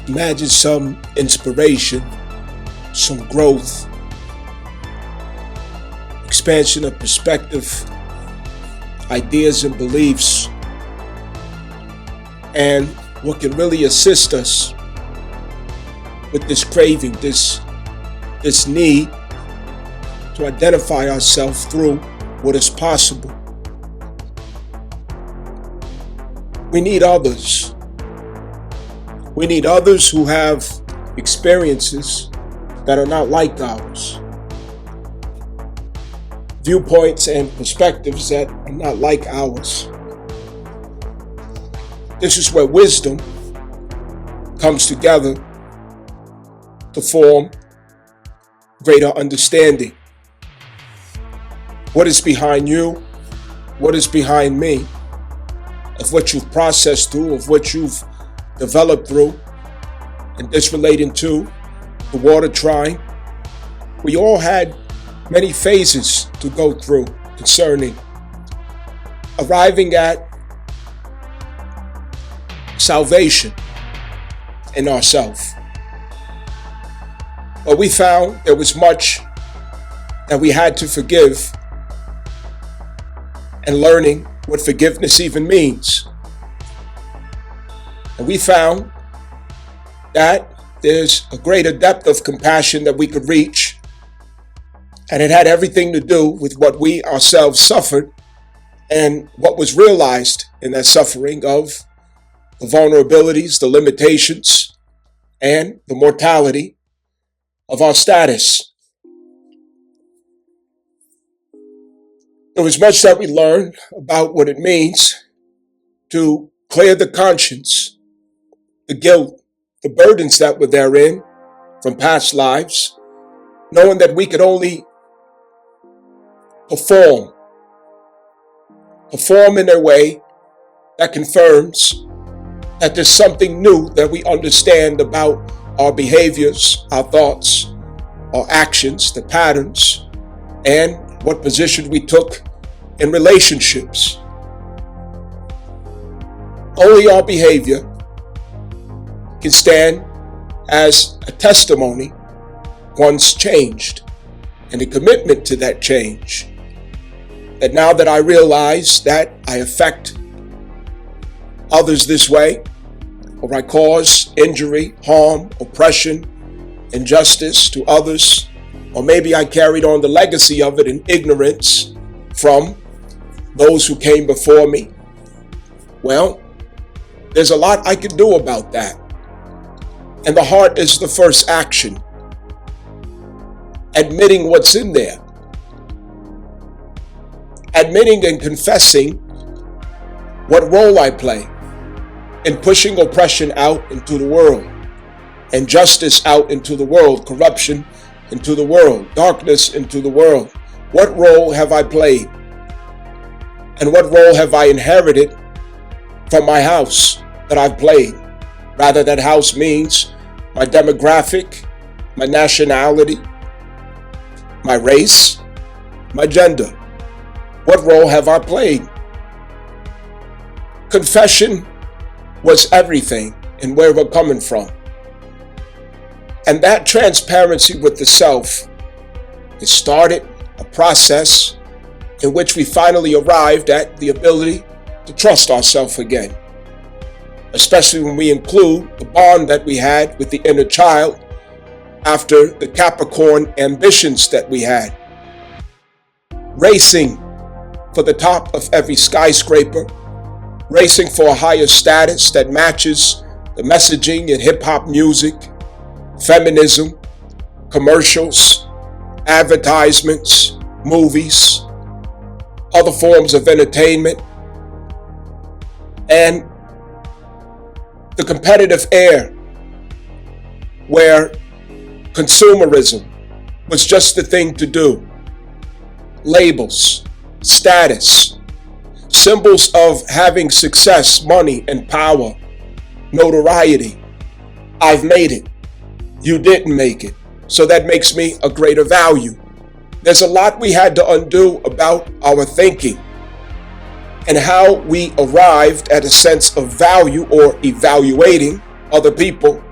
Imagine some inspiration, some growth, expansion of perspective, ideas and beliefs, and what can really assist us with this craving, this need to identify ourselves through what is possible. We need others. We need others who have experiences that are not like ours, viewpoints and perspectives that are not like ours. This is where wisdom comes together to form greater understanding. What is behind you? What is behind me? Of what you've processed through, of what you've developed through, and this relating to the water trine. We all had many phases to go through concerning arriving at salvation in ourselves. But we found there was much that we had to forgive, and learning what forgiveness even means. And we found that there's a greater depth of compassion that we could reach, and it had everything to do with what we ourselves suffered and what was realized in that suffering of the vulnerabilities, the limitations, and the mortality of our status. There was much that we learned about what it means to clear the conscience, the guilt, the burdens that were therein from past lives, knowing that we could only perform in a way that confirms that there's something new that we understand about our behaviors, our thoughts, our actions, the patterns, and what position we took in relationships. Only our behavior can stand as a testimony once changed, and a commitment to that change. That now that I realize that I affect others this way, or I cause injury, harm, oppression, injustice to others, or maybe I carried on the legacy of it in ignorance from those who came before me. Well, there's a lot I could do about that. And the heart is the first action. Admitting what's in there. Admitting and confessing what role I play in pushing oppression out into the world, injustice out into the world, corruption into the world, darkness into the world. What role have I played? And what role have I inherited from my house that I've played? Rather, that house means my demographic, my nationality, my race, my gender. What role have I played? Confession was everything in where we're coming from. And that transparency with the self, it started a process in which we finally arrived at the ability to trust ourselves again. Especially when we include the bond that we had with the inner child after the Capricorn ambitions that we had. Racing for the top of every skyscraper, racing for a higher status that matches the messaging in hip-hop music, feminism, commercials, advertisements, movies, other forms of entertainment, and the competitive air where consumerism was just the thing to do. Labels, status, symbols of having success, money, and power, notoriety. I've made it. You didn't make it. So that makes me a greater value. There's a lot we had to undo about our thinking and how we arrived at a sense of value or evaluating other people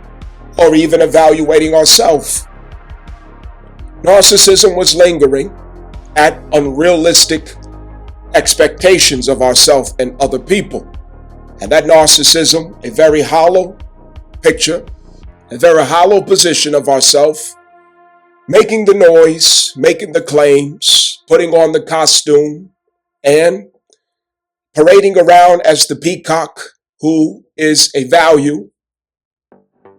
or even evaluating ourselves. Narcissism was lingering at unrealistic expectations of ourselves and other people. And that narcissism, a very hollow picture, a very hollow position of ourselves, making the noise, making the claims, putting on the costume, and parading around as the peacock who is a value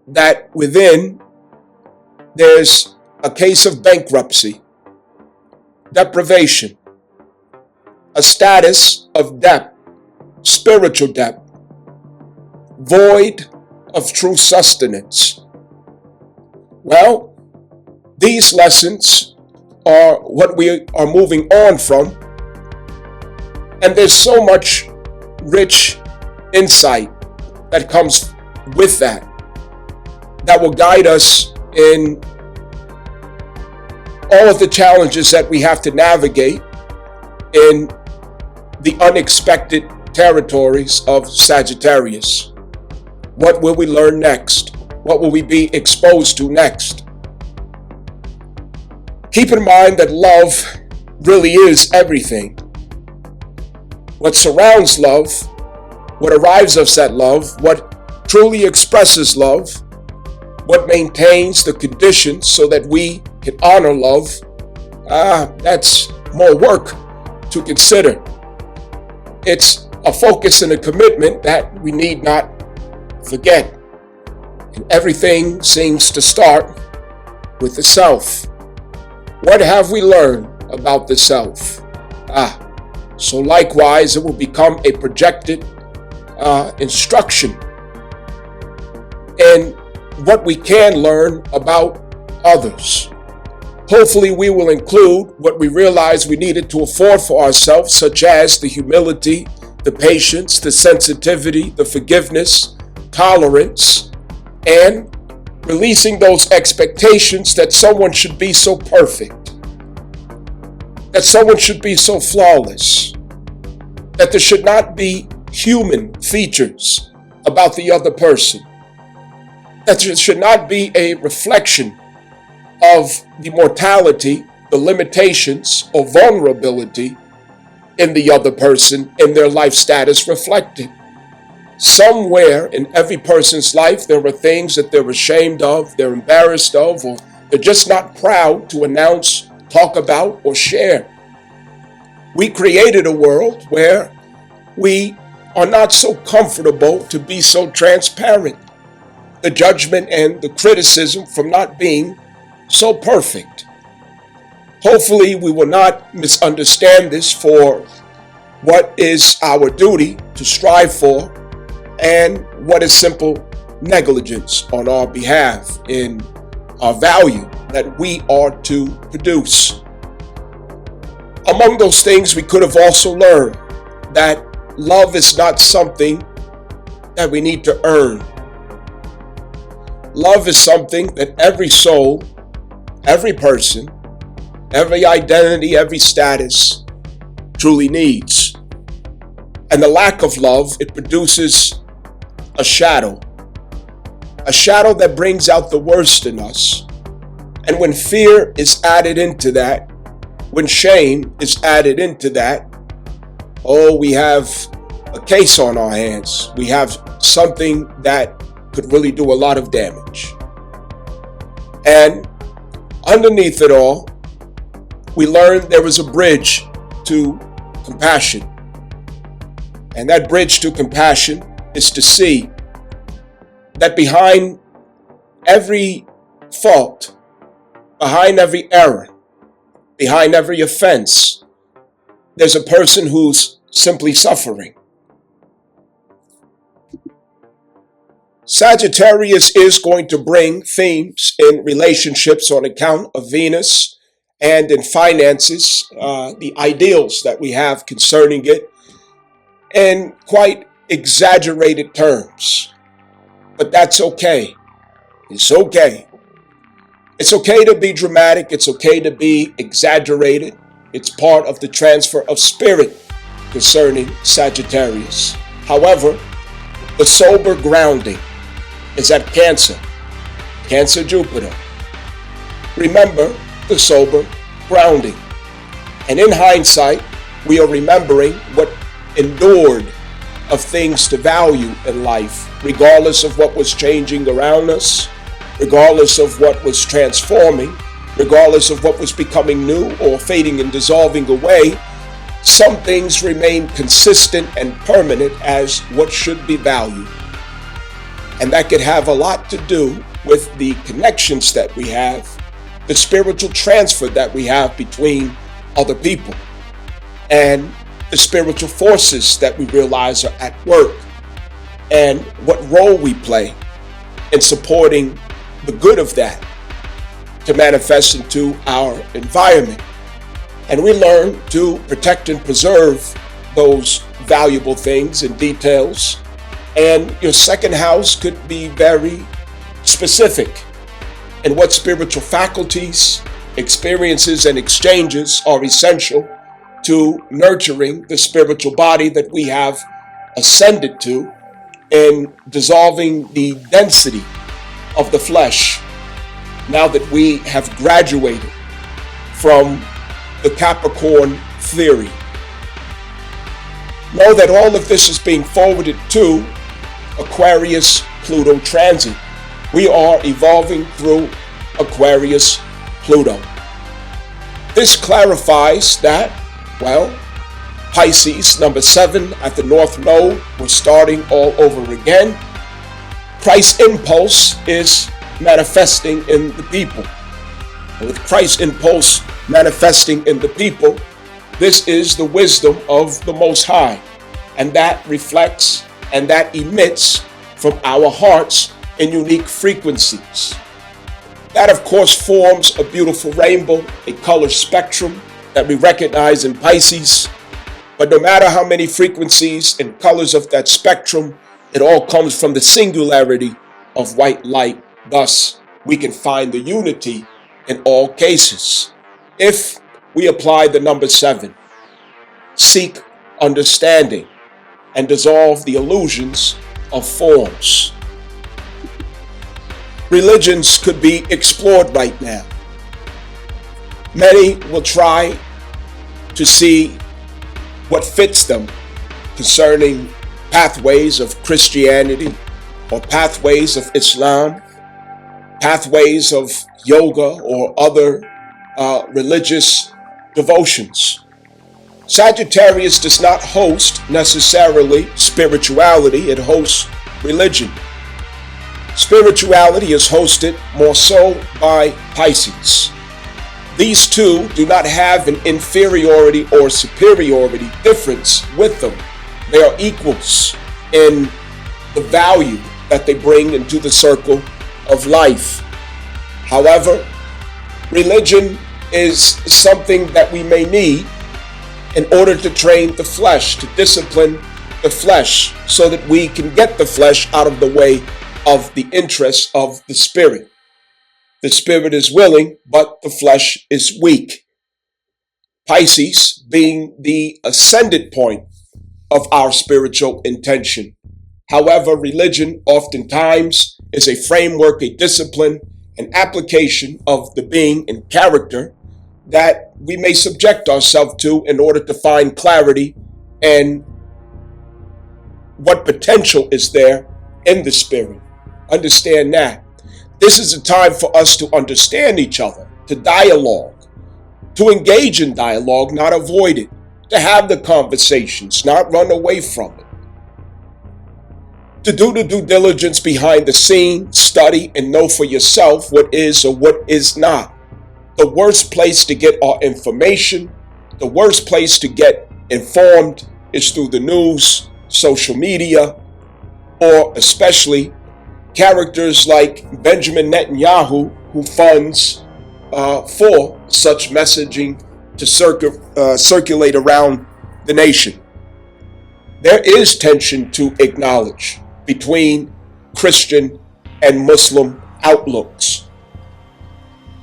that within there's a case of bankruptcy, deprivation, a status of debt, spiritual debt, void of true sustenance. Well, these lessons are what we are moving on from, and there's so much rich insight that comes with that will guide us in all of the challenges that we have to navigate in the unexpected territories of Sagittarius. What will we learn next? What will we be exposed to next? Keep in mind that love really is everything. What surrounds love, what arrives us at love, what truly expresses love, what maintains the conditions so that we can honor love, that's more work to consider. It's a focus and a commitment that we need not forget. And everything seems to start with the self. What have we learned about the self? So likewise, it will become a projected instruction in what we can learn about others. Hopefully, we will include what we realize we needed to afford for ourselves, such as the humility, the patience, the sensitivity, the forgiveness, tolerance, and releasing those expectations that someone should be so perfect, that someone should be so flawless, that there should not be human features about the other person, that there should not be a reflection of the mortality, the limitations, or vulnerability in the other person, in their life status reflected. Somewhere in every person's life, there are things that they're ashamed of, they're embarrassed of, or they're just not proud to announce, talk about, or share. We created a world where we are not so comfortable to be so transparent. The judgment and the criticism from not being so perfect. Hopefully, we will not misunderstand this for what is our duty to strive for and what is simple negligence on our behalf in our value that we are to produce. Among those things, we could have also learned that love is not something that we need to earn. Love is something that every soul, every person, every identity, every status truly needs. And the lack of love, it produces a shadow that brings out the worst in us. And when fear is added into that, when shame is added into that, we have a case on our hands. We have something that could really do a lot of damage. And underneath it all, we learned there was a bridge to compassion. And that bridge to compassion is to see that behind every fault, behind every error, behind every offense, there's a person who's simply suffering. Sagittarius is going to bring themes in relationships on account of Venus and in finances, the ideals that we have concerning it, in quite exaggerated terms. But that's okay. It's okay. It's okay to be dramatic. It's okay to be exaggerated. It's part of the transfer of spirit concerning Sagittarius. However, the sober grounding is at Cancer. Cancer Jupiter. Remember the sober grounding. And in hindsight, we are remembering what endured of things to value in life, regardless of what was changing around us, regardless of what was transforming, regardless of what was becoming new or fading and dissolving away. Some things remain consistent and permanent as what should be valued. And that could have a lot to do with the connections that we have, the spiritual transfer that we have between other people, and the spiritual forces that we realize are at work, and what role we play in supporting the good of that to manifest into our environment. And we learn to protect and preserve those valuable things and details. And your second house could be very specific in what spiritual faculties, experiences, and exchanges are essential to nurturing the spiritual body that we have ascended to, in dissolving the density of the flesh now that we have graduated from the Capricorn theory. Know that all of this is being forwarded to Aquarius Pluto transit. We are evolving through Aquarius Pluto. This clarifies that, well, Pisces, number 7 at the North Node, we're starting all over again. Christ's impulse is manifesting in the people. And with Christ's impulse manifesting in the people, this is the wisdom of the Most High. And that reflects and that emits from our hearts in unique frequencies. That, of course, forms a beautiful rainbow, a color spectrum that we recognize in Pisces. But no matter how many frequencies and colors of that spectrum, it all comes from the singularity of white light. Thus, we can find the unity in all cases. If we apply the number 7, seek understanding, and dissolve the illusions of forms. Religions could be explored right now. Many will try to see what fits them concerning pathways of Christianity or pathways of Islam, pathways of yoga or other religious devotions. Sagittarius does not host necessarily spirituality, it hosts religion. Spirituality is hosted more so by Pisces. These two do not have an inferiority or superiority difference with them. They are equals in the value that they bring into the circle of life. However, religion is something that we may need in order to train the flesh, to discipline the flesh, so that we can get the flesh out of the way of the interests of the spirit. The spirit is willing, but the flesh is weak. Pisces being the ascended point of our spiritual intention. However, religion oftentimes is a framework, a discipline, an application of the being and character that we may subject ourselves to in order to find clarity and what potential is there in the spirit. Understand that. This is a time for us to understand each other, to dialogue, to engage in dialogue, not avoid it, to have the conversations, not run away from it. To do the due diligence behind the scene, study and know for yourself what is or what is not. The worst place to get our information, the worst place to get informed is through the news, social media, or especially characters like Benjamin Netanyahu, who funds for such messaging to circulate around the nation. There is tension to acknowledge between Christian and Muslim outlooks.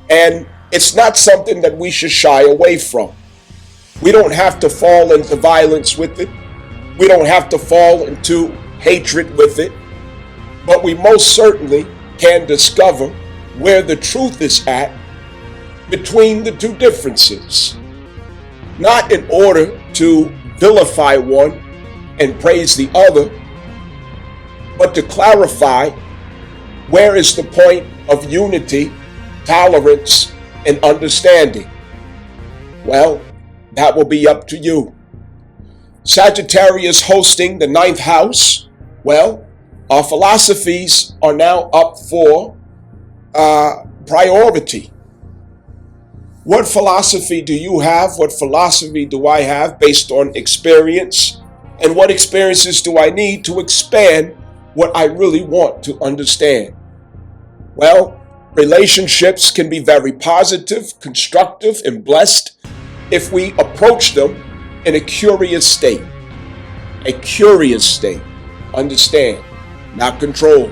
And it's not something that we should shy away from. We don't have to fall into violence with it. We don't have to fall into hatred with it. But we most certainly can discover where the truth is at between the two differences, not in order to vilify one and praise the other, but to clarify where is the point of unity, tolerance, and understanding. Well, that will be up to you. Sagittarius hosting the 9th house. Well, our philosophies are now up for priority. What philosophy do you have? What philosophy do I have based on experience? And what experiences do I need to expand what I really want to understand? Well, relationships can be very positive, constructive, and blessed if we approach them in a curious state. A curious state. Understand, not control.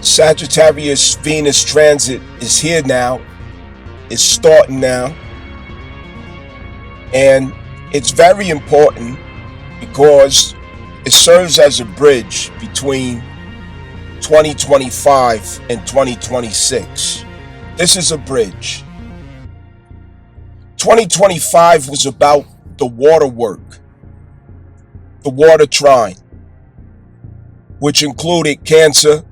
Sagittarius Venus transit is here now. It's starting now. And it's very important because it serves as a bridge between 2025 and 2026. This is a bridge. 2025 was about the water work, the water trine, which included Cancer,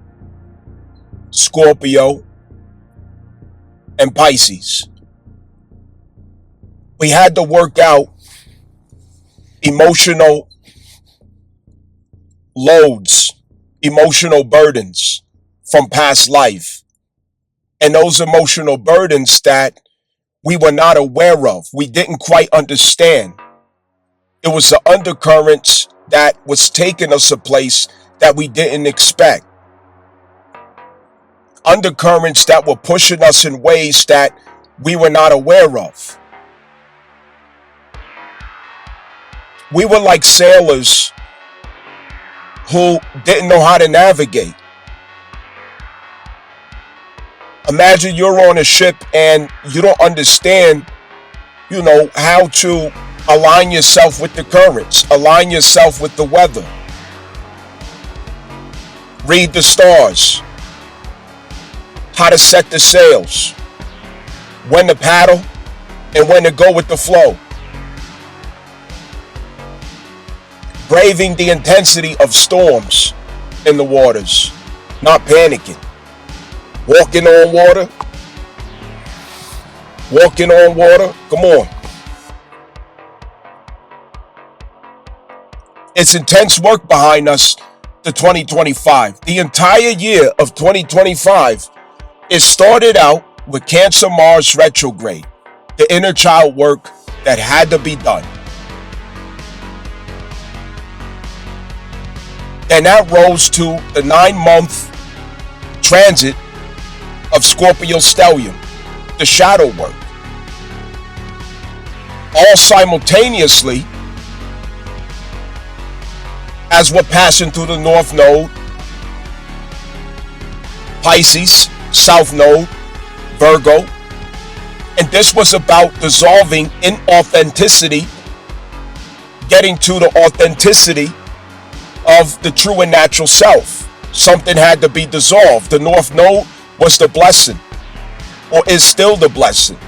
Scorpio, and Pisces. We had to work out emotional loads, emotional burdens from past life. And those emotional burdens that we were not aware of, we didn't quite understand. It was the undercurrents that was taking us a place that we didn't expect. Undercurrents that were pushing us in ways that we were not aware of. We were like sailors who didn't know how to navigate. Imagine you're on a ship and you don't understand, how to align yourself with the currents, align yourself with the weather. Read the stars. How to set the sails, when to paddle, and when to go with the flow. Braving the intensity of storms in the waters, not panicking. Walking on water. Come on. It's intense work behind us to 2025. The entire year of 2025 it started out with Cancer Mars retrograde, the inner child work that had to be done. And that rose to the 9-month transit of Scorpio stellium, the shadow work. All simultaneously as we're passing through the North Node, Pisces, South Node, Virgo, and this was about dissolving inauthenticity, getting to the authenticity of the true and natural self. Something had to be dissolved. The North Node was the blessing, or is still the blessing.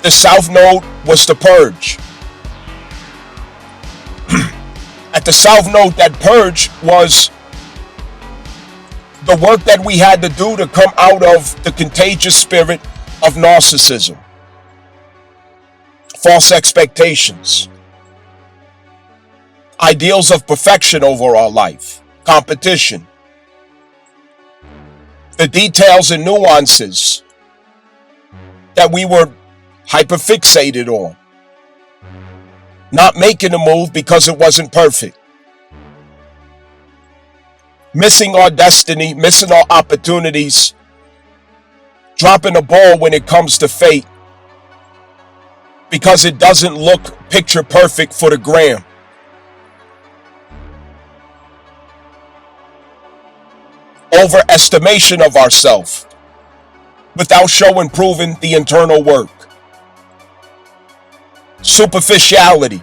The South Node was the purge. At the South Node, that purge was the work that we had to do to come out of the contagious spirit of narcissism, false expectations, ideals of perfection over our life, competition, the details and nuances that we were hyperfixated on, not making a move because it wasn't perfect. Missing our destiny, missing our opportunities, dropping the ball when it comes to fate because it doesn't look picture perfect for the gram. Overestimation of ourselves without showing proving the internal work. Superficiality.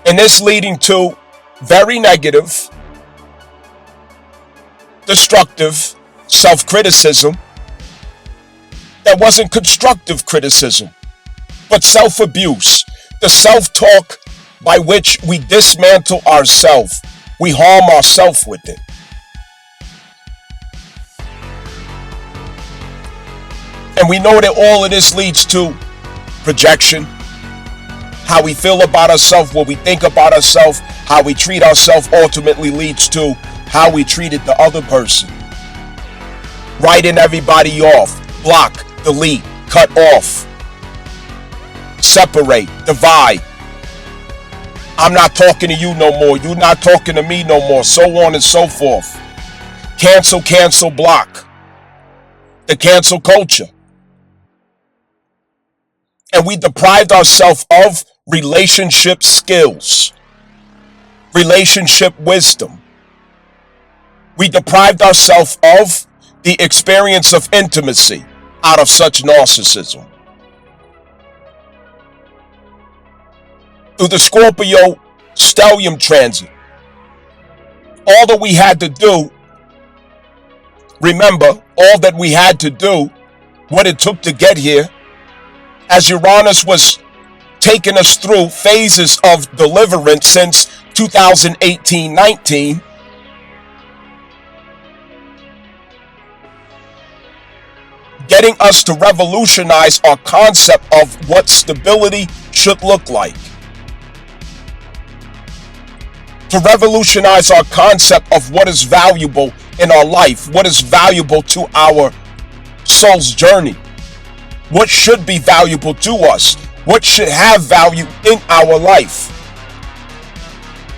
And this leading to very negative, destructive self-criticism that wasn't constructive criticism, but self-abuse, the self-talk by which we dismantle ourselves. We harm ourselves with it. And we know that all of this leads to projection, how we feel about ourselves, what we think about ourselves, how we treat ourselves ultimately leads to how we treated the other person. Writing everybody off, block, delete, cut off, separate, divide. I'm not talking to you no more. You're not talking to me no more. So on and so forth. Cancel, cancel, block. The cancel culture. And we deprived ourselves of relationship skills, relationship wisdom. We deprived ourselves of the experience of intimacy out of such narcissism. Through the Scorpio stellium transit, all that we had to do, remember, all that we had to do, what it took to get here, as Uranus was taking us through phases of deliverance since 2018-19, getting us to revolutionize our concept of what stability should look like. To revolutionize our concept of what is valuable in our life, what is valuable to our soul's journey. What should be valuable to us? What should have value in our life?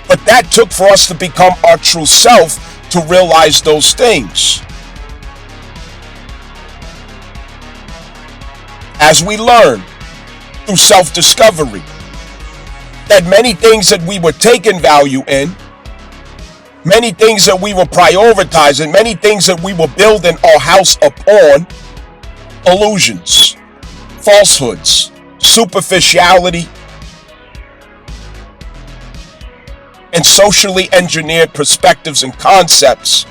But that took for us to become our true self to realize those things. As we learn through self-discovery that many things that we were taking value in, many things that we were prioritizing, many things that we were building our house upon, illusions, falsehoods, superficiality, and socially engineered perspectives and concepts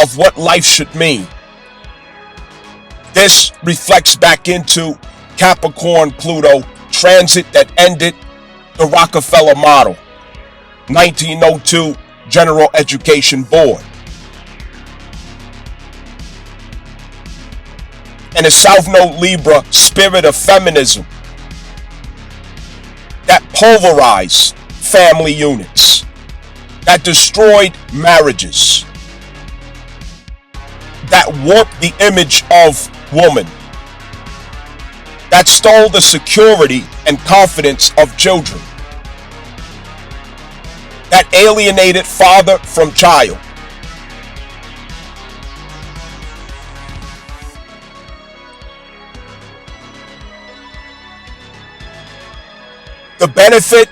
of what life should mean. This reflects back into Capricorn Pluto transit that ended the Rockefeller model, 1902 General Education Board. And the South Node Libra spirit of feminism that pulverized family units, that destroyed marriages, that warped the image of woman, that stole the security and confidence of children, that alienated father from child. The benefit,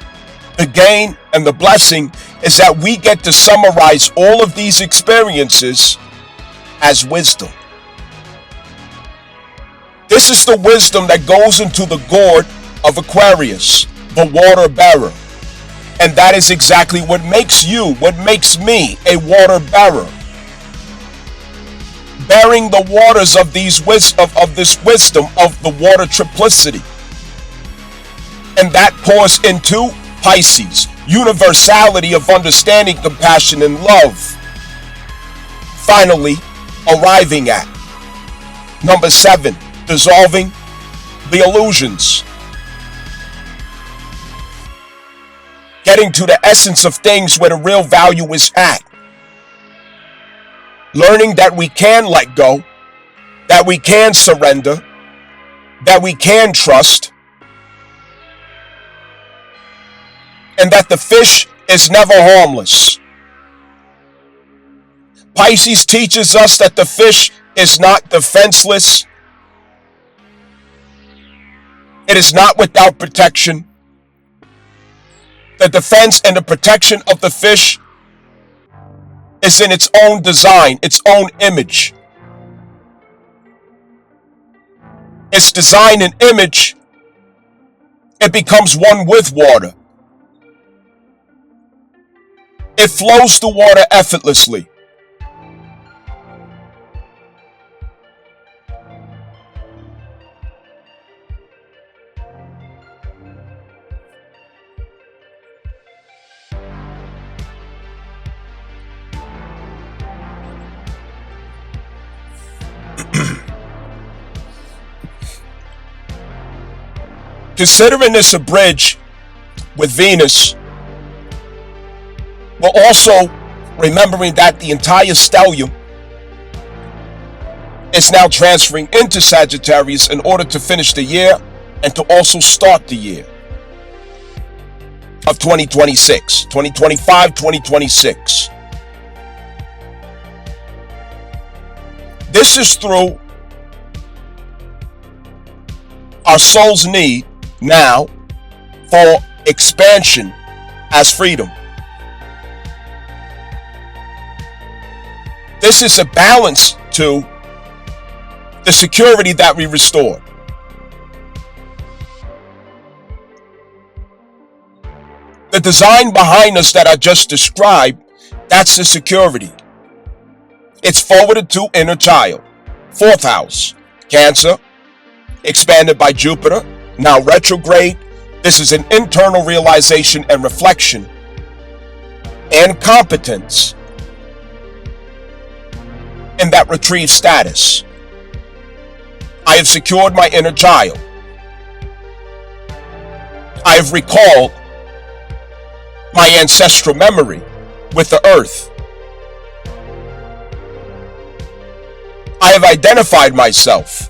the gain, and the blessing is that we get to summarize all of these experiences as wisdom. This is the wisdom that goes into the gourd of Aquarius, the water bearer. And that is exactly what makes you, what makes me a water bearer. Bearing the waters of this wisdom of the water triplicity. And that pours into Pisces, universality of understanding, compassion, and love. Finally, arriving at number 7, dissolving the illusions. Getting to the essence of things where the real value is at. Learning that we can let go, that we can surrender, that we can trust, and that the fish is never harmless. Pisces teaches us that the fish is not defenseless. It is not without protection. The defense and the protection of the fish is in its own design, its own image. Its design and image, it becomes one with water. It flows through water effortlessly. Considering this a bridge with Venus, but also remembering that the entire stellium is now transferring into Sagittarius in order to finish the year and to also start the year of 2026, 2025, 2026. This is through our soul's need now for expansion as freedom. This is a balance to the security that we restored. The design behind us that I just described, that's the security. It's forwarded to inner child, 4th house, Cancer, expanded by Jupiter, now retrograde. This is an internal realization and reflection and competence in that retrieved status. I have secured my inner child. I have recalled my ancestral memory with the earth. I have identified myself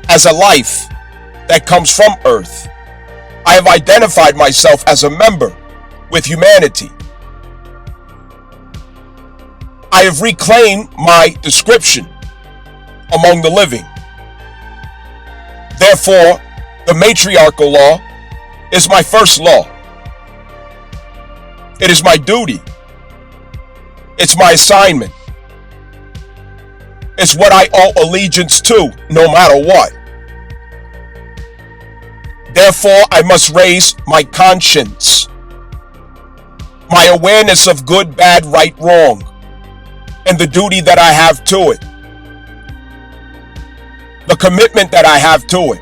as a life that comes from earth. I have identified myself as a member with humanity. I have reclaimed my description among the living. Therefore, the matriarchal law is my first law. It is my duty. It's my assignment. It's what I owe allegiance to, no matter what. Therefore, I must raise my conscience, my awareness of good, bad, right, wrong, and the duty that I have to it, the commitment that I have to it,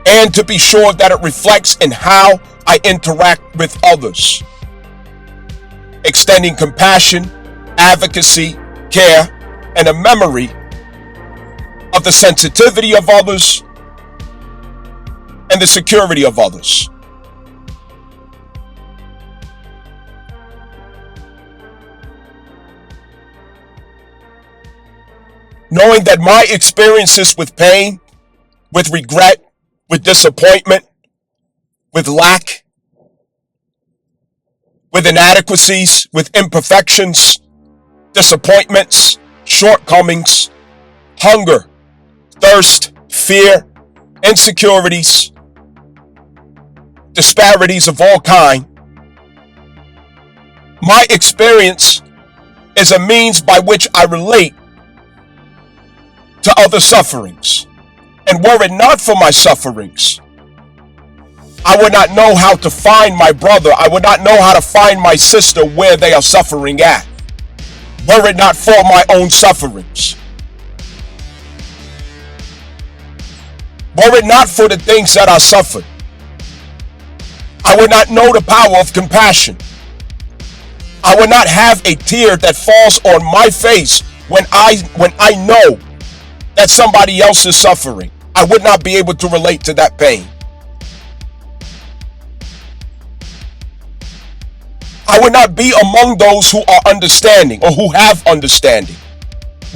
and to be sure that it reflects in how I interact with others, extending compassion, advocacy, care, and a memory of the sensitivity of others and the security of others. Knowing that my experiences with pain, with regret, with disappointment, with lack, with inadequacies, with imperfections, disappointments, shortcomings, hunger, thirst, fear, insecurities, disparities of all kind. My experience is a means by which I relate to other sufferings. And were it not for my sufferings, I would not know how to find my brother. I would not know how to find my sister where they are suffering at. Were it not for my own sufferings. Were it not for the things that I suffered, I would not know the power of compassion. I would not have a tear that falls on my face when I know that somebody else is suffering. I would not be able to relate to that pain. I would not be among those who are understanding or who have understanding,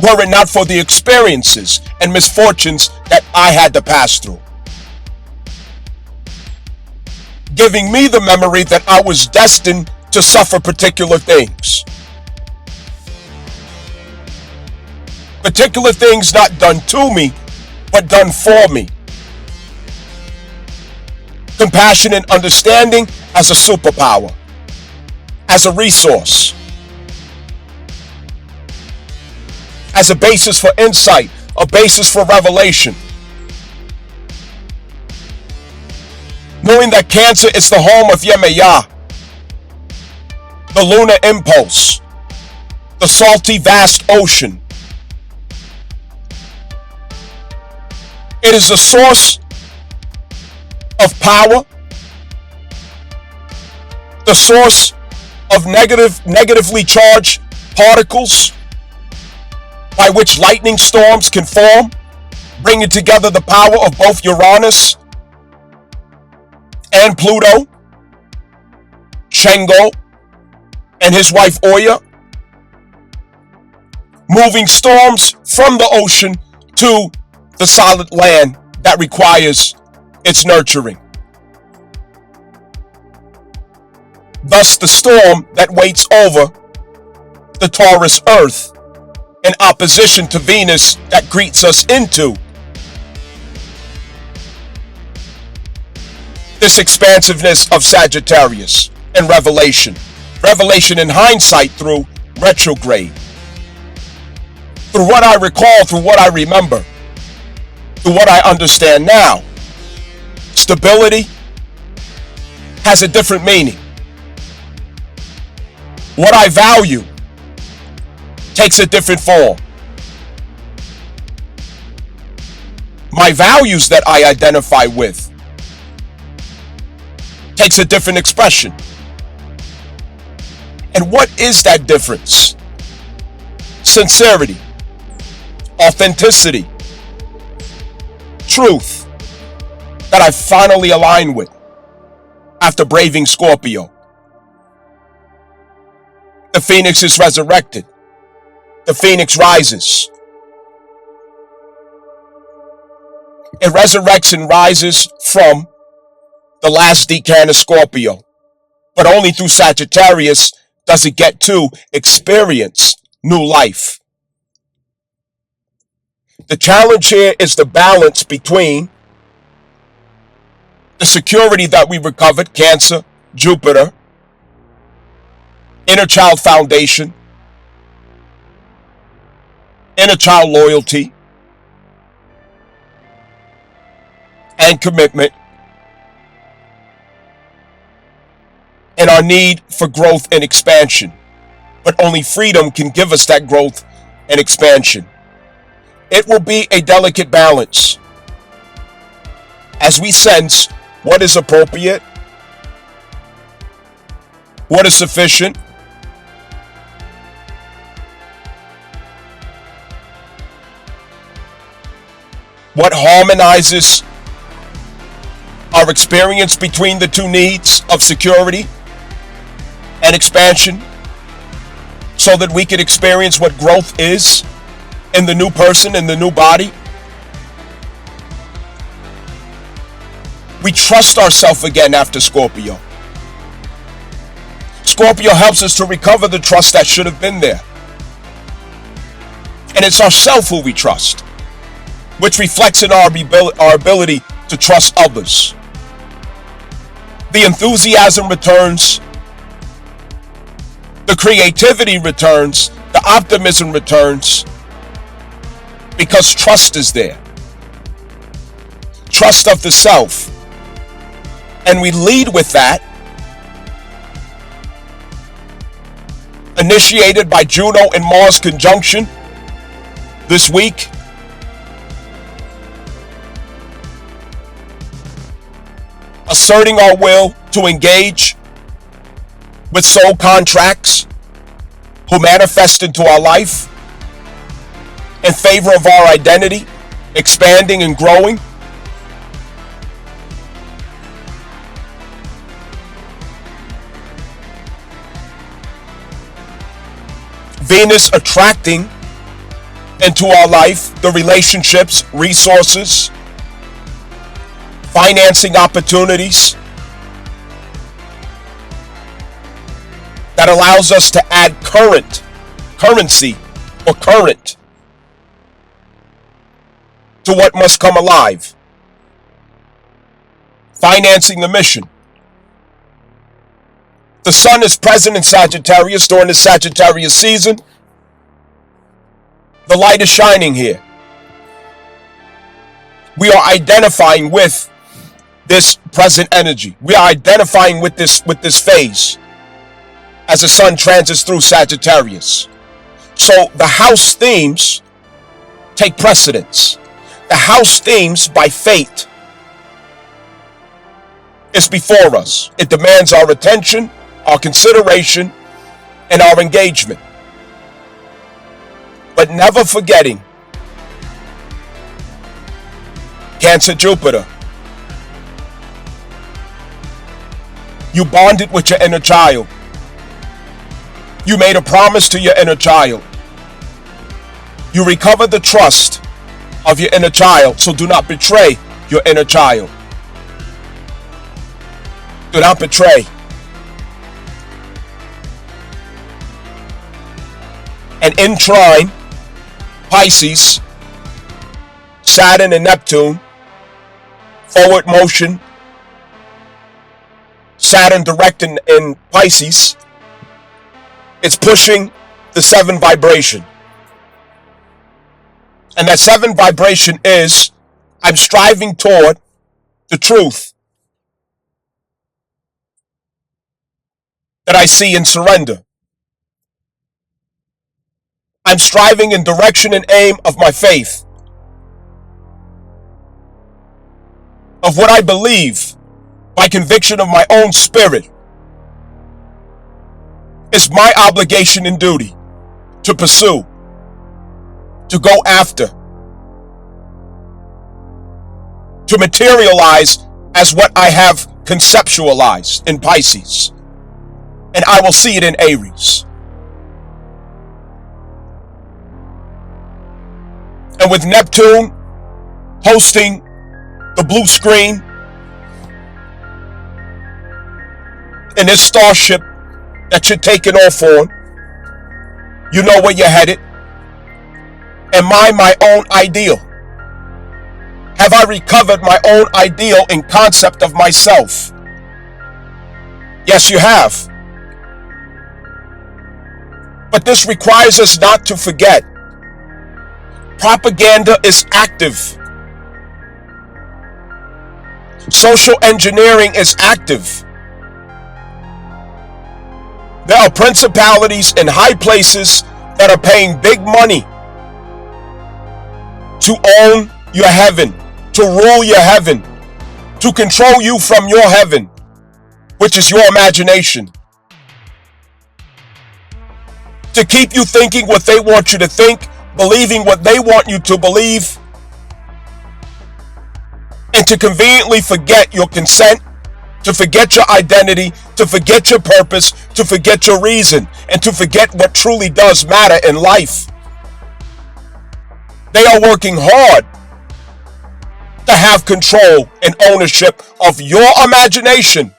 were it not for the experiences and misfortunes that I had to pass through. Giving me the memory that I was destined to suffer particular things. Particular things not done to me, but done for me. Compassion and understanding as a superpower, as a resource, as a basis for insight, a basis for revelation. Knowing that Cancer is the home of Yemayah, the lunar impulse, the salty vast ocean. It is the source of power, the source of negatively charged particles by which lightning storms can form, bringing together the power of both Uranus and Pluto, Shengo and his wife Oya, moving storms from the ocean to the solid land that requires its nurturing. Thus, the storm that waits over the Taurus Earth in opposition to Venus that greets us into this expansiveness of Sagittarius and revelation. Revelation in hindsight through retrograde. Through what I recall, through what I remember, through what I understand now. Stability has a different meaning. What I value takes a different form. My values that I identify with takes a different expression. And what is that difference? Sincerity, authenticity, truth that I finally align with after braving Scorpio. The phoenix is resurrected. The phoenix rises. It resurrects and rises from the last decan of Scorpio. But only through Sagittarius does it get to experience new life. The challenge here is the balance between the security that we recovered, Cancer, Jupiter, inner child foundation, inner child loyalty, and commitment, and our need for growth and expansion. But only freedom can give us that growth and expansion. It will be a delicate balance as we sense what is appropriate, what is sufficient, what harmonizes our experience between the two needs of security and expansion, so that we can experience what growth is in the new person, in the new body. We trust ourselves again after Scorpio. Scorpio helps us to recover the trust that should have been there. And it's ourselves who we trust, which reflects in our ability to trust others. The enthusiasm returns, the creativity returns, the optimism returns, because trust is there. Trust of the self. And we lead with that, initiated by Juno and Mars conjunction this week. Asserting our will to engage with soul contracts who manifest into our life in favor of our identity, expanding and growing. Venus attracting into our life the relationships, resources, financing opportunities that allows us to add currency or current to what must come alive. Financing the mission. The sun is present in Sagittarius during the Sagittarius season. The light is shining here. We are identifying with this present energy. We are identifying with this phase as the sun transits through Sagittarius. So the house themes take precedence. The house themes by fate is before us. It demands our attention, our consideration, and our engagement. But never forgetting Cancer Jupiter. You bonded with your inner child. You made a promise to your inner child. You recovered the trust of your inner child, so do not betray your inner child. Do not betray. And in trine, Pisces, Saturn and Neptune, forward motion, Saturn direct in Pisces, it's pushing the 7 vibration. And that 7 vibration is, I'm striving toward the truth that I see in surrender. I'm striving in direction and aim of my faith, of what I believe by conviction of my own spirit. It's my obligation and duty to pursue, to go after, to materialize as what I have conceptualized in Pisces. And I will see it in Aries. And with Neptune hosting the blue screen in this starship that you're taking off on, you know where you're headed. Am I my own ideal? Have I recovered my own ideal and concept of myself? Yes, you have. But this requires us not to forget. Propaganda is active. Social engineering is active. There are principalities in high places that are paying big money to own your heaven, to rule your heaven, to control you from your heaven, which is your imagination. To keep you thinking what they want you to think, believing what they want you to believe, and to conveniently forget your consent, to forget your identity, to forget your purpose, to forget your reason, and to forget what truly does matter in life. They are working hard to have control and ownership of your imagination.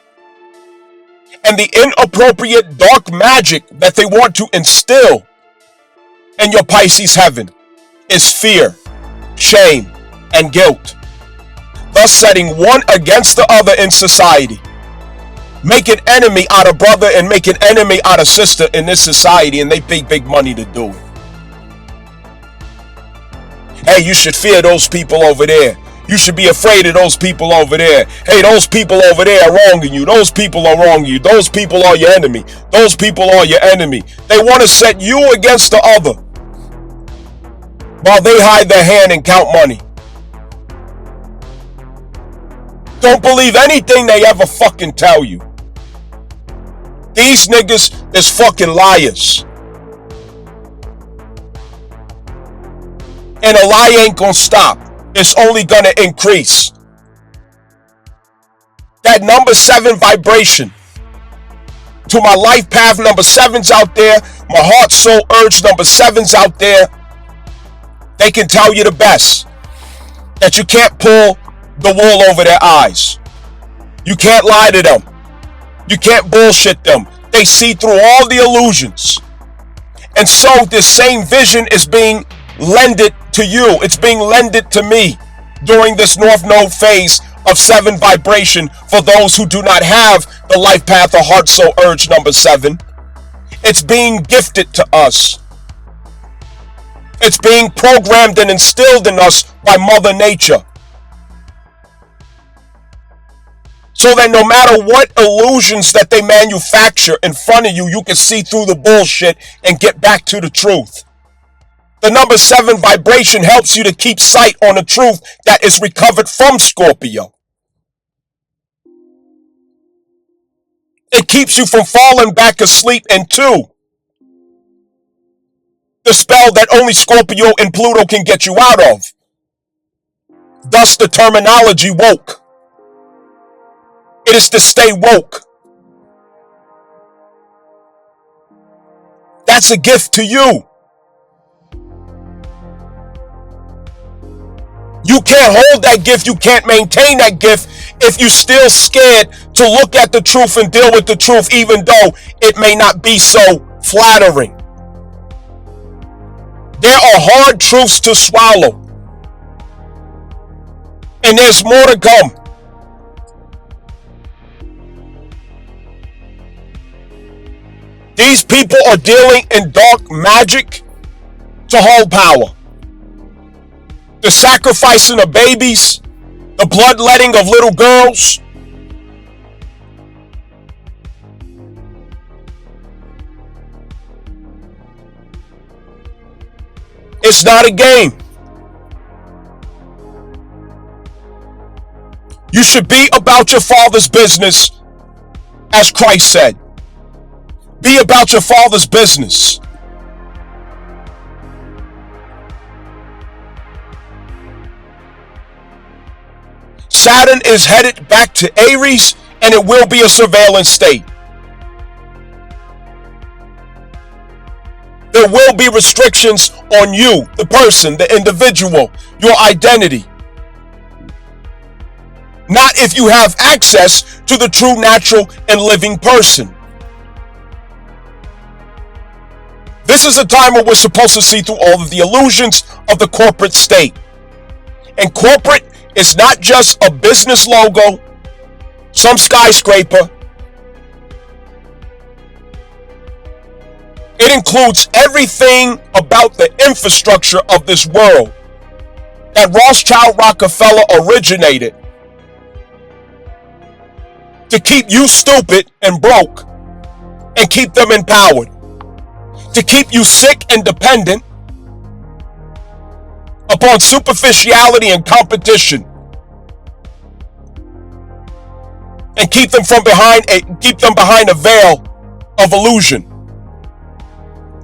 And the inappropriate dark magic that they want to instill in your Pisces heaven is fear, shame, and guilt, thus setting one against the other in society. Make an enemy out of brother and make an enemy out of sister in this society, and they pay big money to do it. Hey, you should fear those people over there. You should be afraid of those people over there. Hey, those people over there are wronging you. Those people are wronging you. Those people are your enemy. Those people are your enemy. They want to set you against the other while they hide their hand and count money. Don't believe anything they ever fucking tell you. These niggas is fucking liars. And a lie ain't gonna stop. It's only gonna increase. That number 7 vibration. To my life path, number 7's out there. My heart, soul, urge, number 7's out there. They can tell you the best. That you can't pull the wool over their eyes. You can't lie to them. You can't bullshit them. They see through all the illusions. And so this same vision is being lended to you. It's being lended to me during this North Node phase of 7 vibration for those who do not have the life path or heart soul urge number 7. It's being gifted to us. It's being programmed and instilled in us by Mother Nature. So that no matter what illusions that they manufacture in front of you, you can see through the bullshit and get back to the truth. The number 7 vibration helps you to keep sight on the truth that is recovered from Scorpio. It keeps you from falling back asleep into the spell that only Scorpio and Pluto can get you out of. Thus the terminology woke. It is to stay woke. That's a gift to you. You can't hold that gift. You can't maintain that gift if you're still scared to look at the truth and deal with the truth, even though it may not be so flattering. There are hard truths to swallow. And there's more to come. These people are dealing in dark magic to hold power. The sacrificing of babies, the bloodletting of little girls. It's not a game. You should be about your Father's business, as Christ said. Be about your Father's business. Saturn is headed back to Aries, and it will be a surveillance state. There will be restrictions on you, the person, the individual, your identity. Not if you have access to the true, natural, and living person. This is a time where we're supposed to see through all of the illusions of the corporate state. And corporate is not just a business logo, some skyscraper. It includes everything about the infrastructure of this world that Rothschild Rockefeller originated to keep you stupid and broke and keep them empowered. To keep you sick and dependent upon superficiality and competition, and keep them behind a veil of illusion.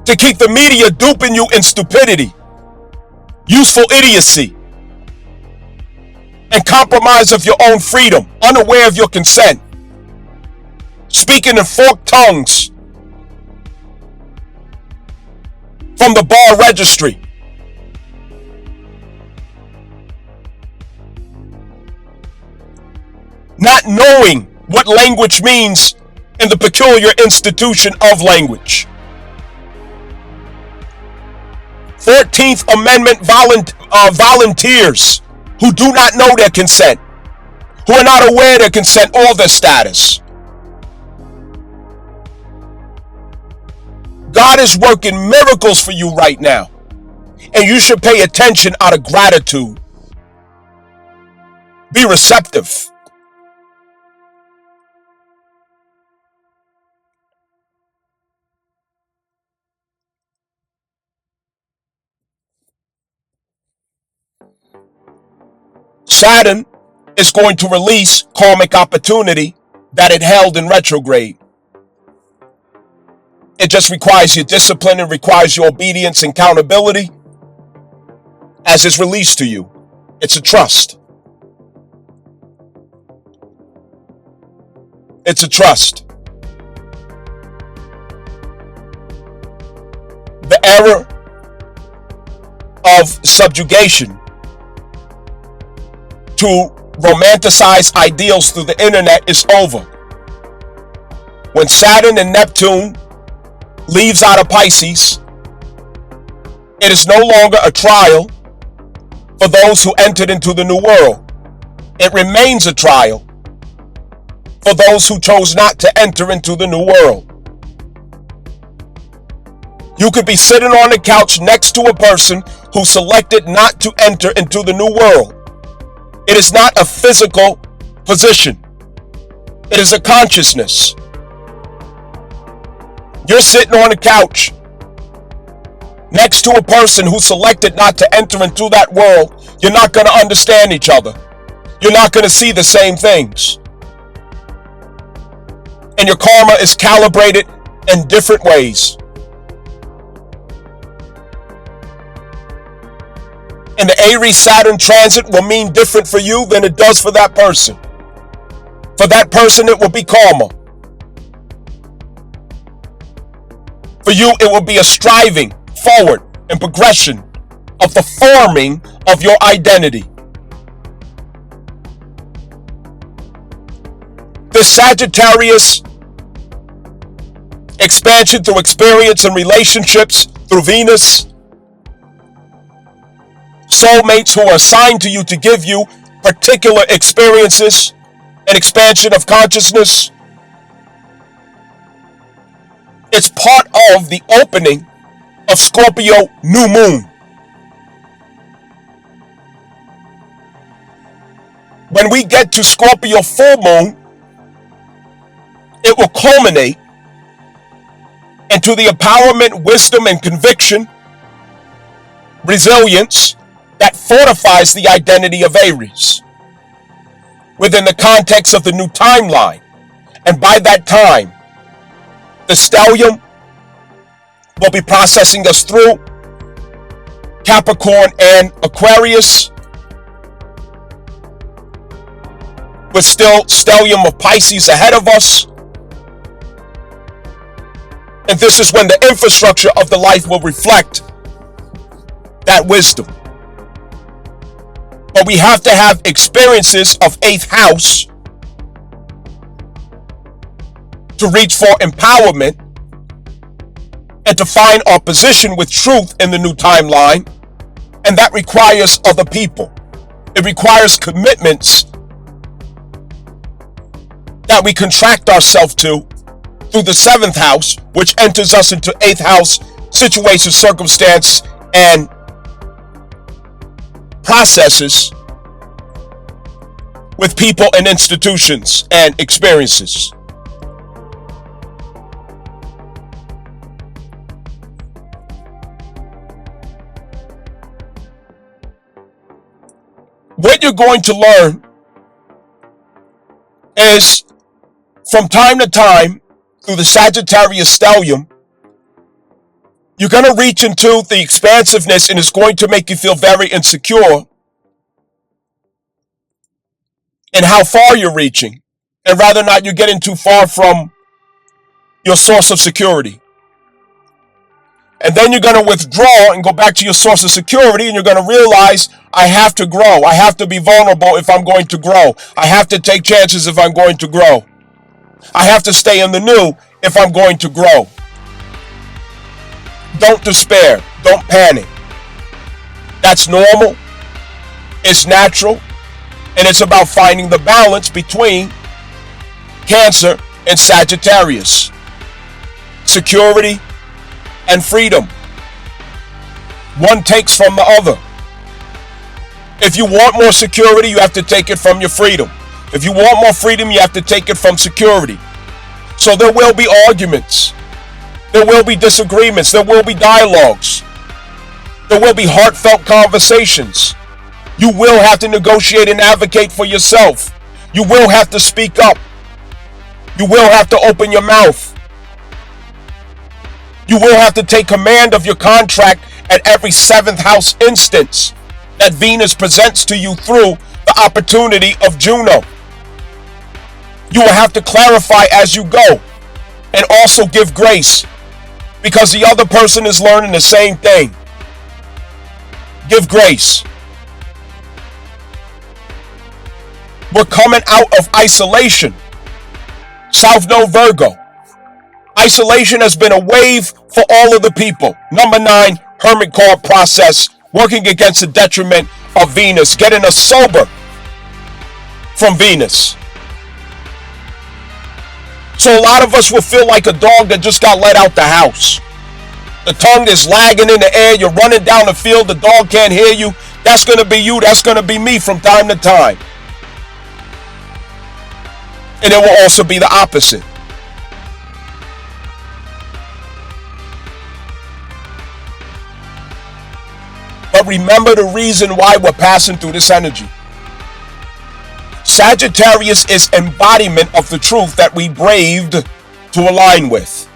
To keep the media duping you in stupidity, useful idiocy, and compromise of your own freedom, unaware of your consent, speaking in forked tongues from the bar registry. Not knowing what language means in the peculiar institution of language. 14th Amendment volunteers who do not know their consent, who are not aware of their consent or their status. God is working miracles for you right now, and you should pay attention out of gratitude. Be receptive. Saturn is going to release karmic opportunity that it held in retrograde. It just requires your discipline and requires your obedience and accountability as it's released to you. It's a trust. It's a trust. The era of subjugation to romanticize ideals through the internet is over. When Saturn and Neptune leaves out of Pisces, it is no longer a trial for those who entered into the new world. It remains a trial for those who chose not to enter into the new world. You could be sitting on the couch next to a person who selected not to enter into the new world. It is not a physical position. It is a consciousness. You're sitting on a couch next to a person who selected not to enter into that world. You're not going to understand each other. You're not going to see the same things. And your karma is calibrated in different ways. And the Aries-Saturn transit will mean different for you than it does for that person. For that person, it will be karma. For you, it will be a striving forward and progression of the forming of your identity. This Sagittarius expansion through experience and relationships through Venus, soulmates who are assigned to you to give you particular experiences and expansion of consciousness. It's part of the opening of Scorpio new moon. When we get to Scorpio full moon, it will culminate into the empowerment, wisdom, and conviction, resilience that fortifies the identity of Aries within the context of the new timeline. And by that time, the stellium will be processing us through Capricorn and Aquarius, with still stellium of Pisces ahead of us. And this is when the infrastructure of the life will reflect that wisdom. But we have to have experiences of 8th house to reach for empowerment and to find our position with truth in the new timeline. And that requires other people. It requires commitments that we contract ourselves to through the 7th house, which enters us into 8th house situations, circumstances, and processes with people and institutions and experiences. What you're going to learn is, from time to time, through the Sagittarius stellium, you're going to reach into the expansiveness, and it's going to make you feel very insecure in how far you're reaching, and rather not you're getting too far from your source of security. And then you're going to withdraw and go back to your source of security, and you're going to realize, I have to grow. I have to be vulnerable if I'm going to grow. I have to take chances if I'm going to grow. I have to stay in the new if I'm going to grow. Don't despair. Don't panic. That's normal. It's natural. And it's about finding the balance between Cancer and Sagittarius. Security and freedom. One takes from the other. If you want more security, you have to take it from your freedom. If you want more freedom, you have to take it from security. So there will be arguments. There will be disagreements. There will be dialogues. There will be heartfelt conversations. You will have to negotiate and advocate for yourself. You will have to speak up. You will have to open your mouth. You will have to take command of your contract at every 7th house instance that Venus presents to you through the opportunity of Juno. You will have to clarify as you go, and also give grace, because the other person is learning the same thing. Give grace. We're coming out of isolation. South Node Virgo. Isolation has been a wave for all of the people. Number 9, Hermit card process, working against the detriment of Venus, getting us sober from Venus. So a lot of us will feel like a dog that just got let out the house. The tongue is lagging in the air. You're running down the field. The dog can't hear you. That's going to be you. That's going to be me from time to time. And it will also be the opposite. But remember the reason why we're passing through this energy. Sagittarius is embodiment of the truth that we braved to align with.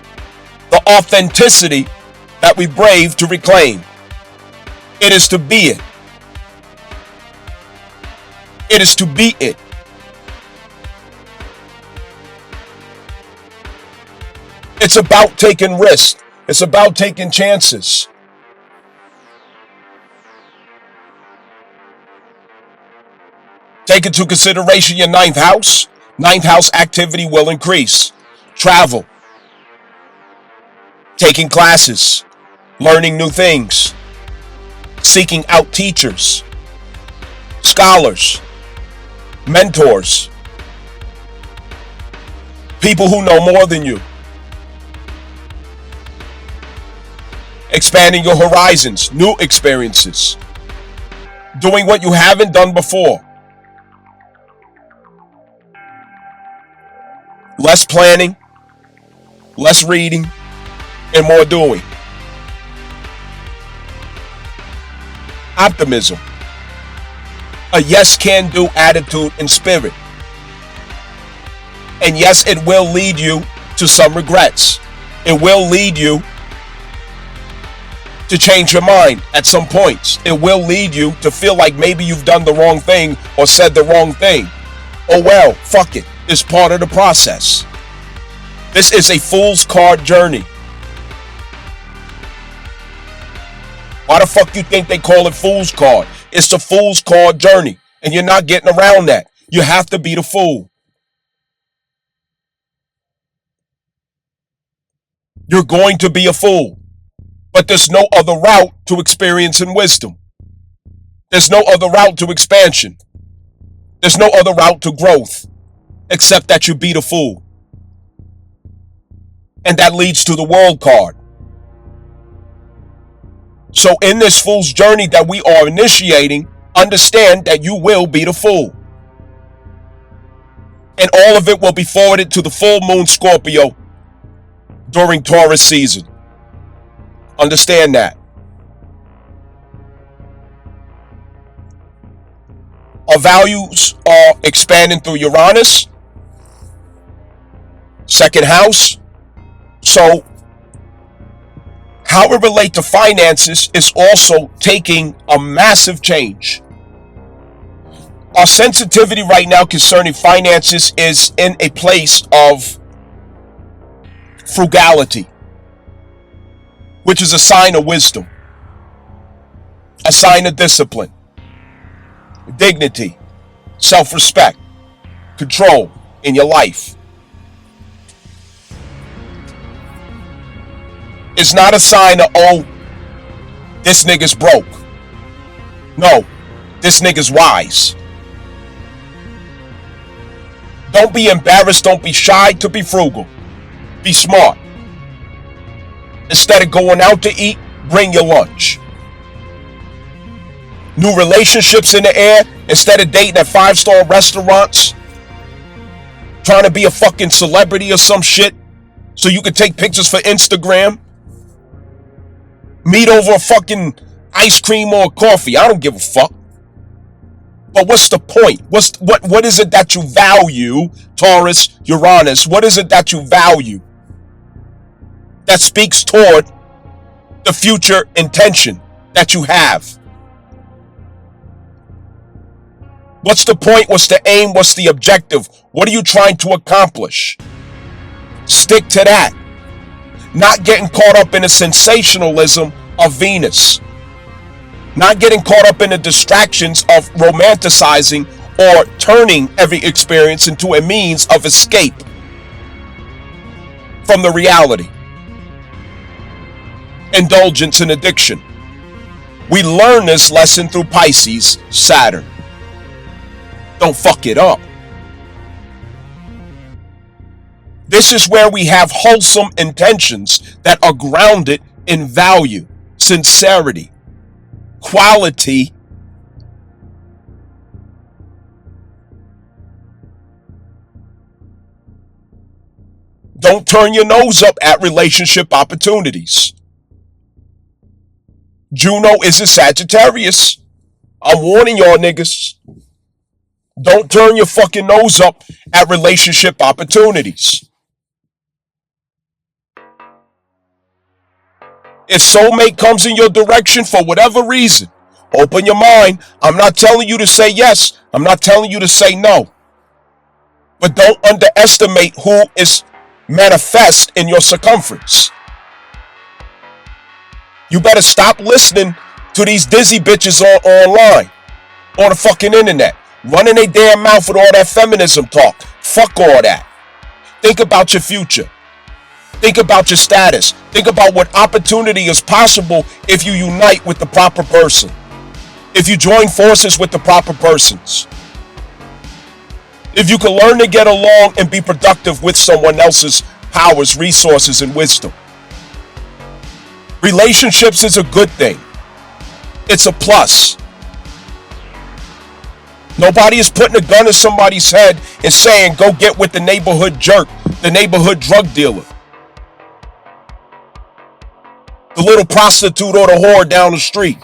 The authenticity that we braved to reclaim. It is to be it. It is to be it. It's about taking risks. It's about taking chances. Take into consideration your ninth house. Ninth house activity will increase. Travel. Taking classes. Learning new things. Seeking out teachers. Scholars. Mentors. People who know more than you. Expanding your horizons. New experiences. Doing what you haven't done before. Less planning, less reading, and more doing. Optimism. A yes can do attitude and spirit. And yes, it will lead you to some regrets. It will lead you to change your mind at some points. It will lead you to feel like maybe you've done the wrong thing or said the wrong thing. Oh well, fuck it. It's part of the process. This is a fool's card journey. Why the fuck you think they call it fool's card? It's a fool's card journey, and you're not getting around that. You have to be the fool. You're going to be a fool, but there's no other route to experience and wisdom. There's no other route to expansion. There's no other route to growth. Except that you be the fool. And that leads to the world card. So in this fool's journey that we are initiating, understand that you will be the fool. And all of it will be forwarded to the full moon Scorpio during Taurus season. Understand that. Our values are expanding through Uranus. Second house. So how we relate to finances is also taking a massive change. Our sensitivity right now concerning finances is in a place of frugality, which is a sign of wisdom, a sign of discipline, dignity, self-respect, control in your life. It's not a sign of, oh, this nigga's broke. No, this nigga's wise. Don't be embarrassed, don't be shy to be frugal. Be smart. Instead of going out to eat, bring your lunch. New relationships in the air. Instead of dating at 5-star restaurants, trying to be a fucking celebrity or some shit so you can take pictures for Instagram. Meet over a fucking ice cream or coffee. I don't give a fuck. But what's the point? What is it that you value, Taurus, Uranus? What is it that you value that speaks toward the future intention that you have? What's the point? What's the aim? What's the objective? What are you trying to accomplish? Stick to that. Not getting caught up in the sensationalism of Venus. Not getting caught up in the distractions of romanticizing or turning every experience into a means of escape from the reality. Indulgence and addiction. We learn this lesson through Pisces, Saturn. Don't fuck it up. This is where we have wholesome intentions that are grounded in value, sincerity, quality, . Don't turn your nose up at relationship opportunities. Juno is a Sagittarius. I'm warning y'all niggas. Don't turn your fucking nose up at relationship opportunities. If soulmate comes in your direction for whatever reason, open your mind. I'm not telling you to say yes. I'm not telling you to say no. But don't underestimate who is manifest in your circumference. You better stop listening to these dizzy bitches online, on the fucking internet, running their damn mouth with all that feminism talk. Fuck all that. Think about your future. Think about your status. Think about what opportunity is possible if you unite with the proper person. If you join forces with the proper persons. If you can learn to get along and be productive with someone else's powers, resources, and wisdom. Relationships is a good thing. It's a plus. Nobody is putting a gun in somebody's head and saying, go get with the neighborhood jerk, the neighborhood drug dealer, the little prostitute or the whore down the street.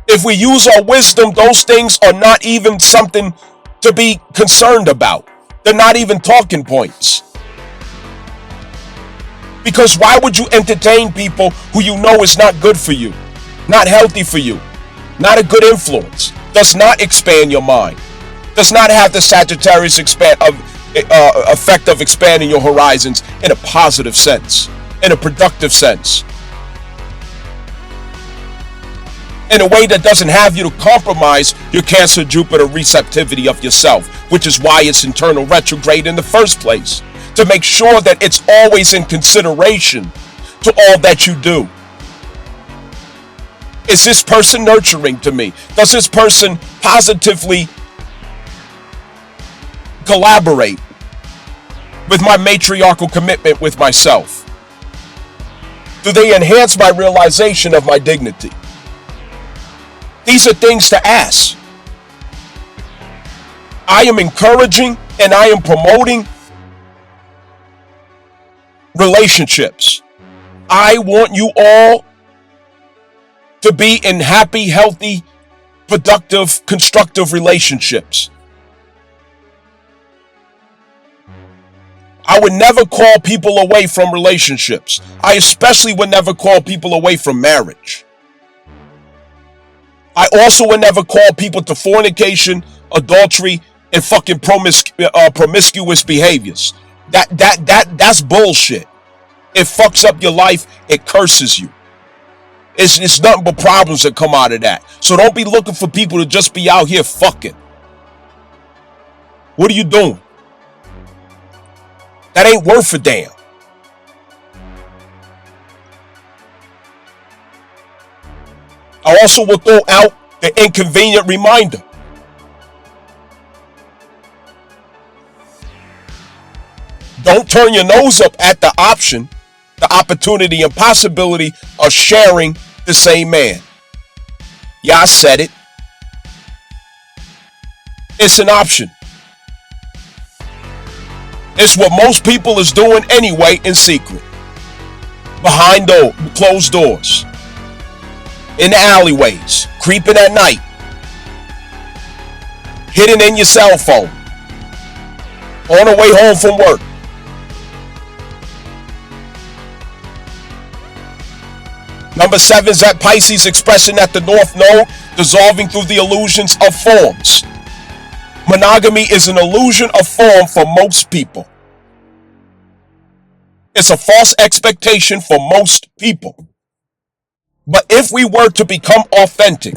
If we use our wisdom, those things are not even something to be concerned about. They're not even talking points. Because why would you entertain people who you know is not good for you, not healthy for you, not a good influence, does not expand your mind, does not have the Sagittarius effect of expanding your horizons in a positive sense, in a productive sense, in a way that doesn't have you to compromise your Cancer Jupiter receptivity of yourself, which is why it's internal retrograde in the first place. To make sure that it's always in consideration to all that you do. Is this person nurturing to me? Does this person positively collaborate with my matriarchal commitment with myself? Do they enhance my realization of my dignity? These are things to ask. I am encouraging and I am promoting relationships. I want you all to be in happy, healthy, productive, constructive relationships. I would never call people away from relationships. I especially would never call people away from marriage. I also would never call people to fornication, adultery, and fucking promiscuous behaviors. That's bullshit. It fucks up your life. It curses you. It's nothing but problems that come out of that. So don't be looking for people to just be out here fucking. What are you doing? That ain't worth a damn. I also will throw out the inconvenient reminder. Don't turn your nose up at the option, the opportunity and possibility of sharing the same man. Yeah, I said it. It's an option. It's what most people is doing anyway in secret. Behind closed doors. In the alleyways. Creeping at night. Hidden in your cell phone. On the way home from work. Number 7 is that Pisces expressing at the North Node, dissolving through the illusions of forms. Monogamy is an illusion of form for most people. It's a false expectation for most people. But if we were to become authentic,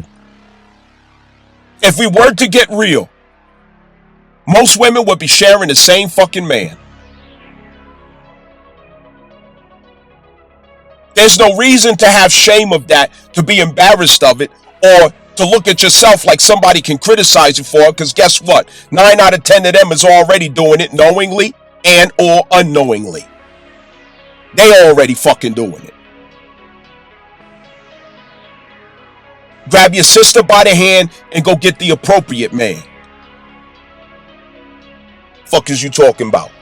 if we were to get real, most women would be sharing the same fucking man. There's no reason to have shame of that, to be embarrassed of it, or to look at yourself like somebody can criticize you for it, because guess what? 9 out of 10 of them is already doing it knowingly and or unknowingly. They already fucking doing it. Grab your sister by the hand and go get the appropriate man. Fuck is you talking about?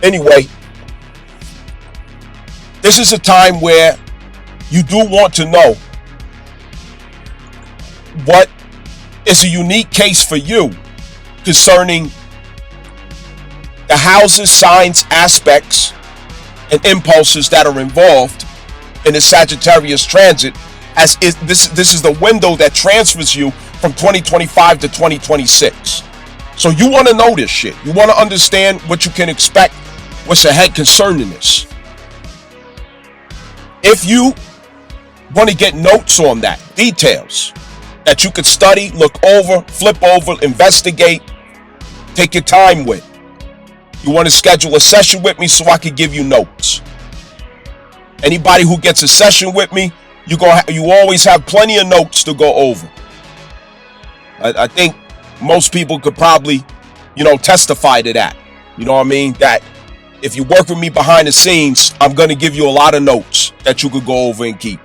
Anyway, this is a time where you do want to know what is a unique case for you concerning the houses, signs, aspects, and impulses that are involved in the Sagittarius transit, as this is the window that transfers you from 2025 to 2026. So you want to know this shit. You want to understand what you can expect, what's ahead concerning this. If you want to get notes on that, details that you could study, look over, flip over, investigate, take your time with, you want to schedule a session with me so I can give you notes. Anybody who gets a session with me, you always have plenty of notes to go over. I think most people could probably, testify to that. You know what I mean? That if you work with me behind the scenes, I'm going to give you a lot of notes that you could go over and keep.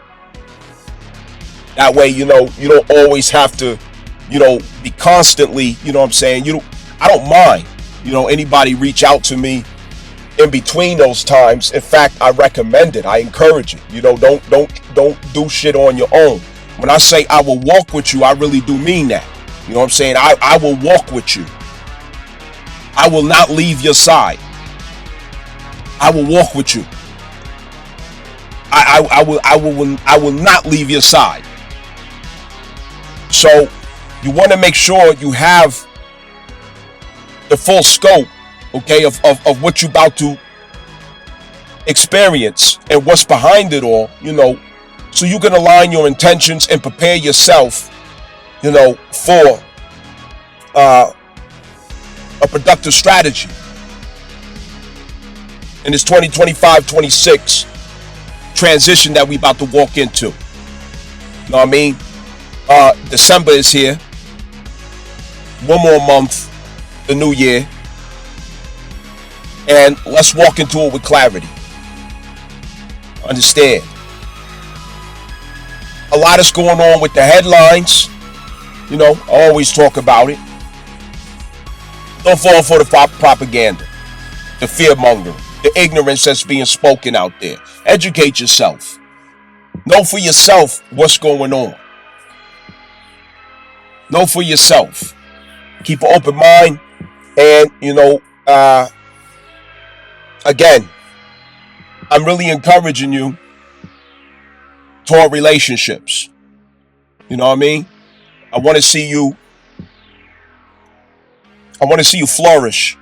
That way, you don't always have to, be constantly, I don't mind, anybody reach out to me in between those times. In fact, I recommend it. I encourage it. Don't do shit on your own. When I say I will walk with you, I really do mean that. You know what I'm saying? I will walk with you. I will not leave your side. I will walk with you. I will not leave your side. So you want to make sure you have the full scope, okay, of what you're about to experience and what's behind it all, so you can align your intentions and prepare yourself, for a productive strategy in this 2025-26 transition that we about to walk into. You know what I mean? December is here. One more month, the new year. And let's walk into it with clarity. Understand. A lot is going on with the headlines. I always talk about it. Don't fall for the propaganda, the fear mongering, the ignorance that's being spoken out there. Educate yourself. Know for yourself what's going on. Know for yourself. Keep an open mind. And, again, I'm really encouraging you toward relationships. You know what I mean? I want to see you flourish,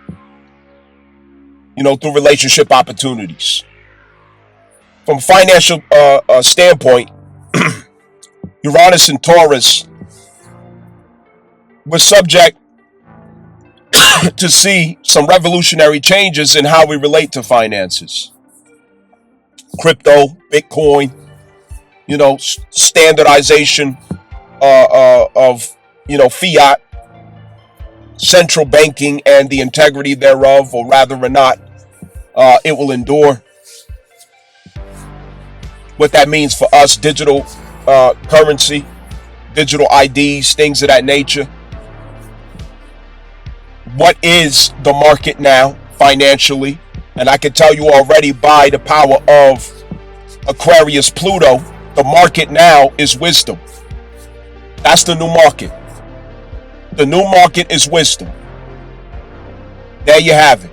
through relationship opportunities. From a financial standpoint, Uranus and Taurus, we're subject to see some revolutionary changes in how we relate to finances. Crypto, Bitcoin, standardization of fiat, central banking and the integrity thereof, or rather or not it will endure. What that means for us, digital currency, digital IDs, things of that nature. What is the market now financially? And I can tell you already, by the power of Aquarius Pluto, the market now is wisdom. That's the new market. The new market is wisdom. There you have it.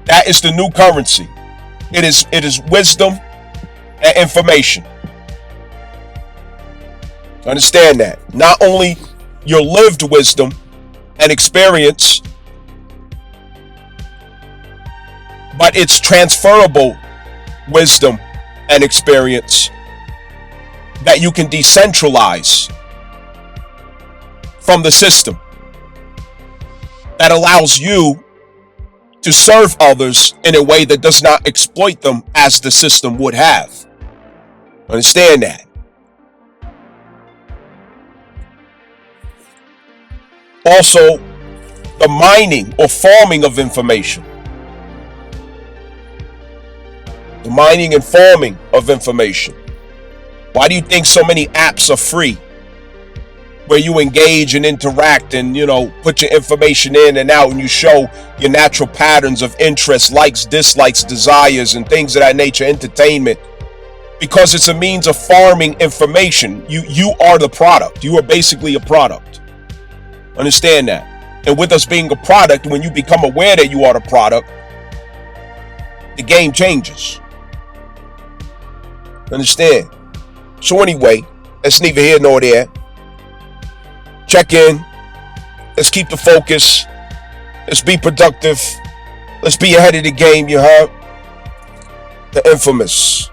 That is the new currency. It is wisdom and information. Understand that. Not only your lived wisdom and experience, but it's transferable wisdom and experience that you can decentralize from the system, that allows you to serve others in a way that does not exploit them as the system would have. Understand that. Also, the mining or farming of information. The mining and farming of information. Why do you think so many apps are free? where you engage and interact and, put your information in and out, and you show your natural patterns of interest, likes, dislikes, desires, and things of that nature, entertainment, because it's a means of farming information. You are the product. You are basically a product. Understand that. And with us being a product, when you become aware that you are the product, the game changes. Understand? So anyway, that's neither here nor there. Check in. Let's keep the focus. Let's be productive. Let's be ahead of the game, you heard? The infamous